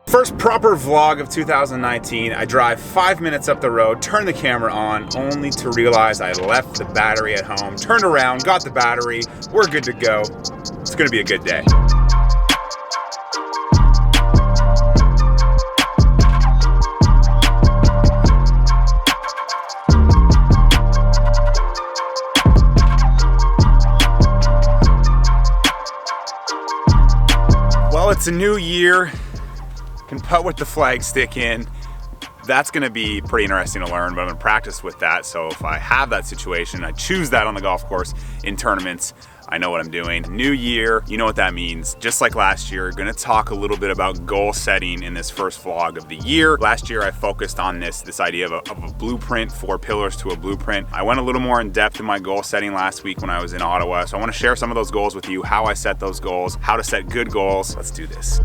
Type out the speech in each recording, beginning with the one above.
First proper vlog of 2019. I drive 5 minutes up the road, turn the camera on, only to realize I left the battery at home, turned around, got the battery, we're good to go. It's gonna be a good day. Well, it's a new year. Can putt with the flag stick in. That's gonna be pretty interesting to learn, but I'm gonna practice with that. So if I have that situation, I choose that on the golf course in tournaments, I know what I'm doing. New year, you know what that means. Just like last year, gonna talk a little bit about goal setting in this first vlog of the year. Last year, I focused on this idea of a blueprint, 4 pillars to a blueprint. I went a little more in depth in my goal setting last week when I was in Ottawa. So I wanna share some of those goals with you, how I set those goals, how to set good goals. Let's do this.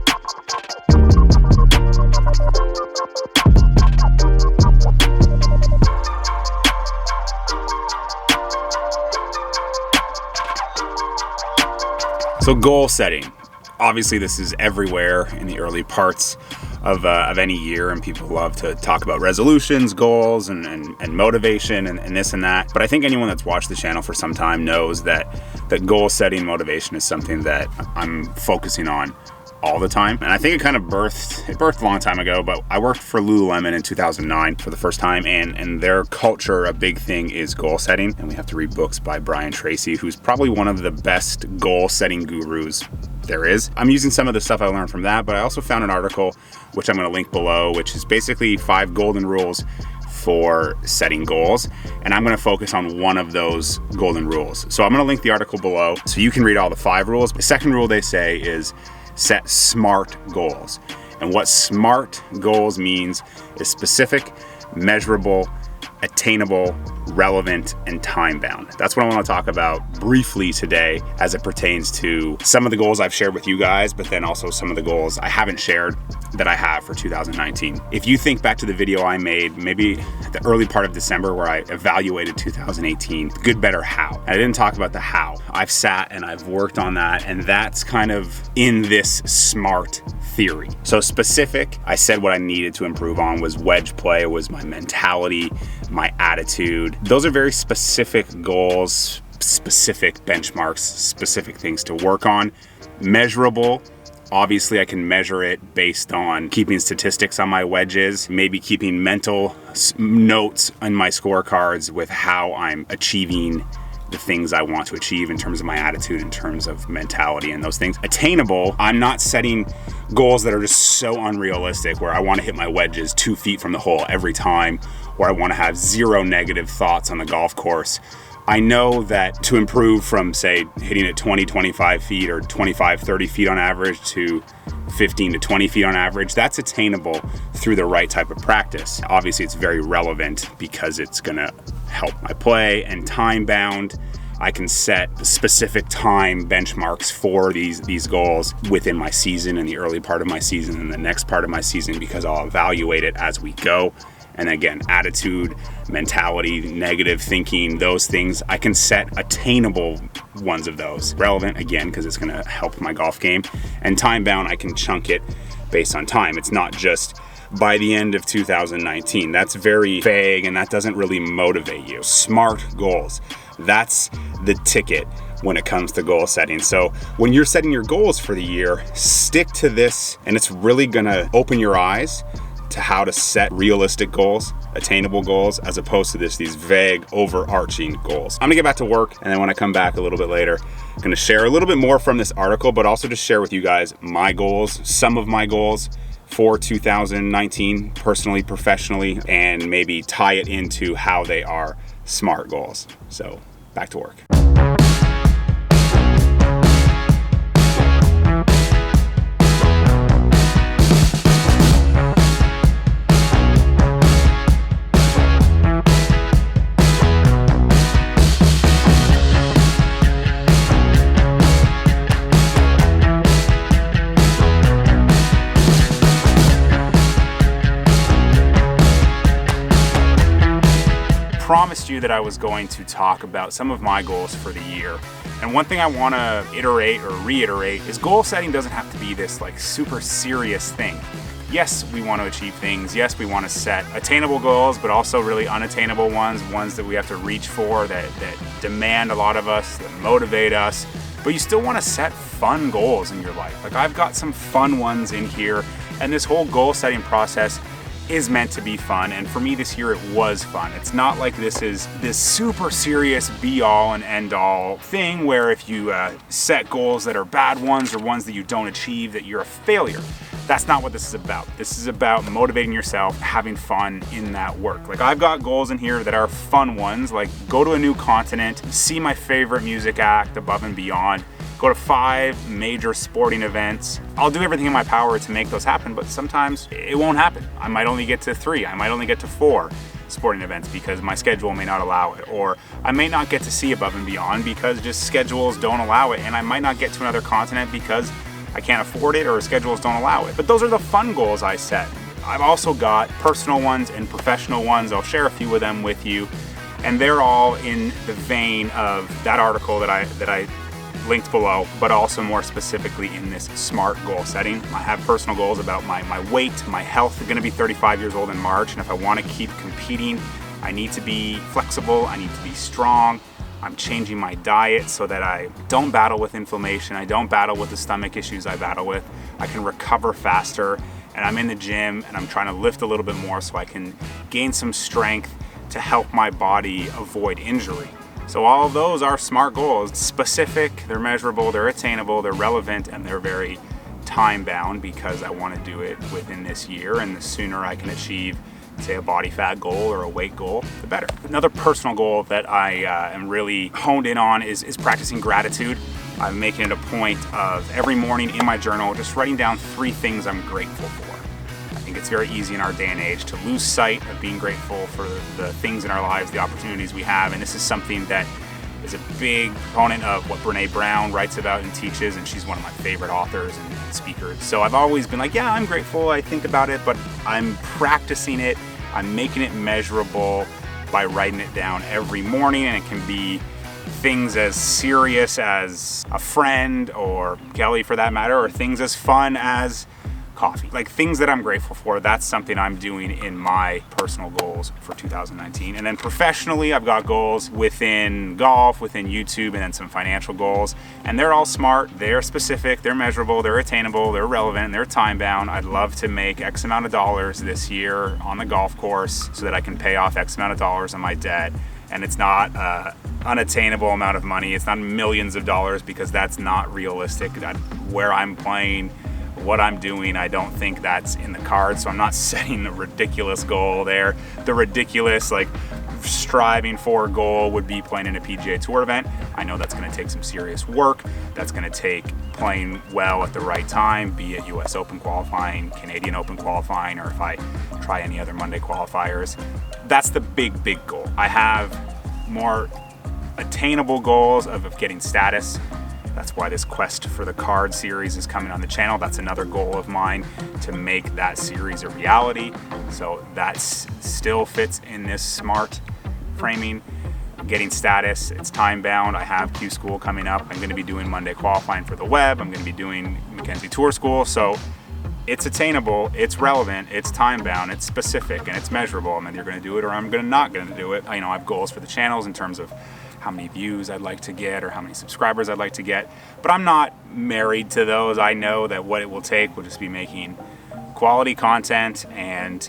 So goal setting, obviously this is everywhere in the early parts of any year, and people love to talk about resolutions, goals, and motivation and this and that. But I think anyone that's watched the channel for some time knows that goal setting motivation is something that I'm focusing on all the time. And I think it birthed a long time ago, but I worked for Lululemon in 2009 for the first time, and their culture, a big thing is goal setting. And we have to read books by Brian Tracy, who's probably one of the best goal setting gurus there is. I'm using some of the stuff I learned from that, but I also found an article, which I'm gonna link below, which is basically 5 golden rules for setting goals, and I'm gonna focus on one of those golden rules. So I'm gonna link the article below so you can read all the 5 rules. The second rule they say is set SMART goals. And what SMART goals means is specific, measurable, attainable, relevant, and time-bound. That's what I want to talk about briefly today as it pertains to some of the goals I've shared with you guys, but then also some of the goals I haven't shared that I have for 2019. If you think back to the video I made, maybe at the early part of December where I evaluated 2018, good, better, how. I didn't talk about the how. I've sat and I've worked on that, and that's kind of in this SMART theory. So specific, I said what I needed to improve on was wedge play, was my mentality, my attitude. Those are very specific goals, specific benchmarks, specific things to work on. Measurable, obviously I can measure it based on keeping statistics on my wedges, maybe keeping mental notes on my scorecards with how I'm achieving the things I want to achieve in terms of my attitude, in terms of mentality and those things. Attainable, I'm not setting goals that are just so unrealistic where I want to hit my wedges 2 feet from the hole every time, or I want to have 0 negative thoughts on the golf course. I know that to improve from, say, hitting it 20, 25 feet or 25, 30 feet on average to 15 to 20 feet on average, that's attainable through the right type of practice. Obviously, it's very relevant because it's gonna help my play, and time bound. I can set specific time benchmarks for these goals within my season, in the early part of my season and the next part of my season, because I'll evaluate it as we go. And again, attitude, mentality, negative thinking, those things, I can set attainable ones of those. Relevant, again, because it's gonna help my golf game. And time bound, I can chunk it based on time. It's not just by the end of 2019. That's very vague and that doesn't really motivate you. SMART goals, that's the ticket when it comes to goal setting. So when you're setting your goals for the year, stick to this, and it's really gonna open your eyes to how to set realistic goals, attainable goals, as opposed to these vague, overarching goals. I'm gonna get back to work, and then when I come back a little bit later, I'm gonna share a little bit more from this article, but also just share with you guys my goals, some of my goals for 2019, personally, professionally, and maybe tie it into how they are SMART goals. So back to work. Promised you that I was going to talk about some of my goals for the year. And one thing I want to iterate or reiterate is goal setting doesn't have to be this like super serious thing. yes, we want to achieve things. Yes, we want to set attainable goals, but also really unattainable ones that we have to reach for, that demand a lot of us, that motivate us. But you still want to set fun goals in your life. Like, I've got some fun ones in here, and this whole goal setting process is meant to be fun. And for me this year, it was fun. It's not like this is this super serious be all and end all thing where if you set goals that are bad ones or ones that you don't achieve, that you're a failure. That's not what this is about. This is about motivating yourself, having fun in that work. Like, I've got goals in here that are fun ones, like go to a new continent, see my favorite music act above and beyond, go to 5 major sporting events. I'll do everything in my power to make those happen, but sometimes it won't happen. I might only get to 3, I might only get to 4 sporting events because my schedule may not allow it, or I may not get to see above and beyond because just schedules don't allow it, and I might not get to another continent because I can't afford it or schedules don't allow it. But those are the fun goals I set. I've also got personal ones and professional ones. I'll share a few of them with you, and they're all in the vein of that article that I linked below, but also more specifically in this SMART goal setting. I have personal goals about my weight, my health. I'm gonna be 35 years old in March, and if I wanna keep competing, I need to be flexible, I need to be strong. I'm changing my diet so that I don't battle with inflammation, I don't battle with the stomach issues I battle with. I can recover faster, and I'm in the gym and I'm trying to lift a little bit more so I can gain some strength to help my body avoid injury. So all of those are SMART goals. Specific, they're measurable, they're attainable, they're relevant, and they're very time bound because I want to do it within this year, and the sooner I can achieve, say, a body fat goal or a weight goal, the better. Another personal goal that I am really honed in on is practicing gratitude. I'm making it a point of every morning in my journal just writing down 3 things I'm grateful for. I think it's very easy in our day and age to lose sight of being grateful for the things in our lives, the opportunities we have, and this is something that is a big component of what Brene Brown writes about and teaches, and she's one of my favorite authors and speakers. So I've always been like, yeah, I'm grateful, I think about it, but I'm practicing it, I'm making it measurable by writing it down every morning, and it can be things as serious as a friend, or Kelly for that matter, or things as fun as coffee. Like, things that I'm grateful for, that's something I'm doing in my personal goals for 2019. And then professionally, I've got goals within golf, within YouTube, and then some financial goals. And they're all SMART, they're specific, they're measurable, they're attainable, they're relevant, and they're time bound. I'd love to make X amount of dollars this year on the golf course so that I can pay off X amount of dollars on my debt. And it's not an unattainable amount of money. It's not millions of dollars because that's not realistic. Where I'm playing, what I'm doing, I don't think that's in the cards, so I'm not setting a ridiculous goal there. The ridiculous, like, striving for goal would be playing in a PGA Tour event. I know that's going to take some serious work. That's going to take playing well at the right time, be it US Open qualifying, Canadian Open qualifying, or if I try any other Monday qualifiers. That's the big goal. I have more attainable goals of getting status. That's why this quest for the card series is coming on the channel. That's another goal of mine, to make that series a reality. So that still fits in this SMART framing. Getting status, it's time bound. I have Q School coming up. I'm going to be doing Monday qualifying for the web. I'm going to be doing Mackenzie Tour School. So it's attainable, it's relevant, it's time bound, it's specific, and it's measurable. I'm either going to do it or I'm not going to do it. I have goals for the channels in terms of how many views I'd like to get or how many subscribers I'd like to get, but I'm not married to those. I know that what it will take will just be making quality content and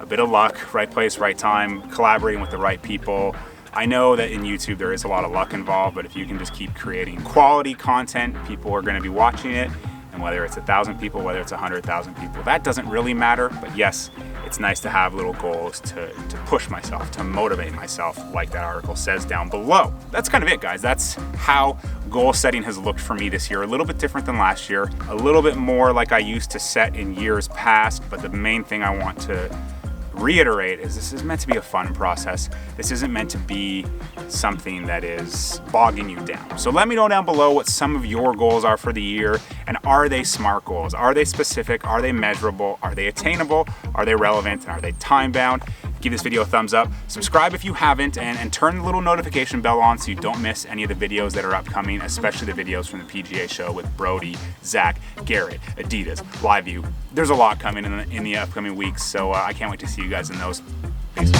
a bit of luck, right place, right time, collaborating with the right people. I know that in YouTube there is a lot of luck involved, but if you can just keep creating quality content, people are going to be watching it. And whether it's 1,000 people, whether it's 100,000 people, that doesn't really matter. But yes, it's nice to have little goals to push myself, to motivate myself, like that article says down below. That's kind of it, guys. That's how goal setting has looked for me this year. A little bit different than last year, a little bit more like I used to set in years past. But the main thing I want to reiterate is this is meant to be a fun process. This isn't meant to be something that is bogging you down. So let me know down below what some of your goals are for the year, and are they SMART goals? Are they specific? Are they measurable? Are they attainable? Are they relevant? And are they time bound? give this video a thumbs up, subscribe if you haven't, and turn the little notification bell on so you don't miss any of the videos that are upcoming, especially the videos from the PGA show with Brody, Zach, Garrett, Adidas, LiveView. There's a lot coming in the upcoming weeks, so I can't wait to see you guys in those. Peace.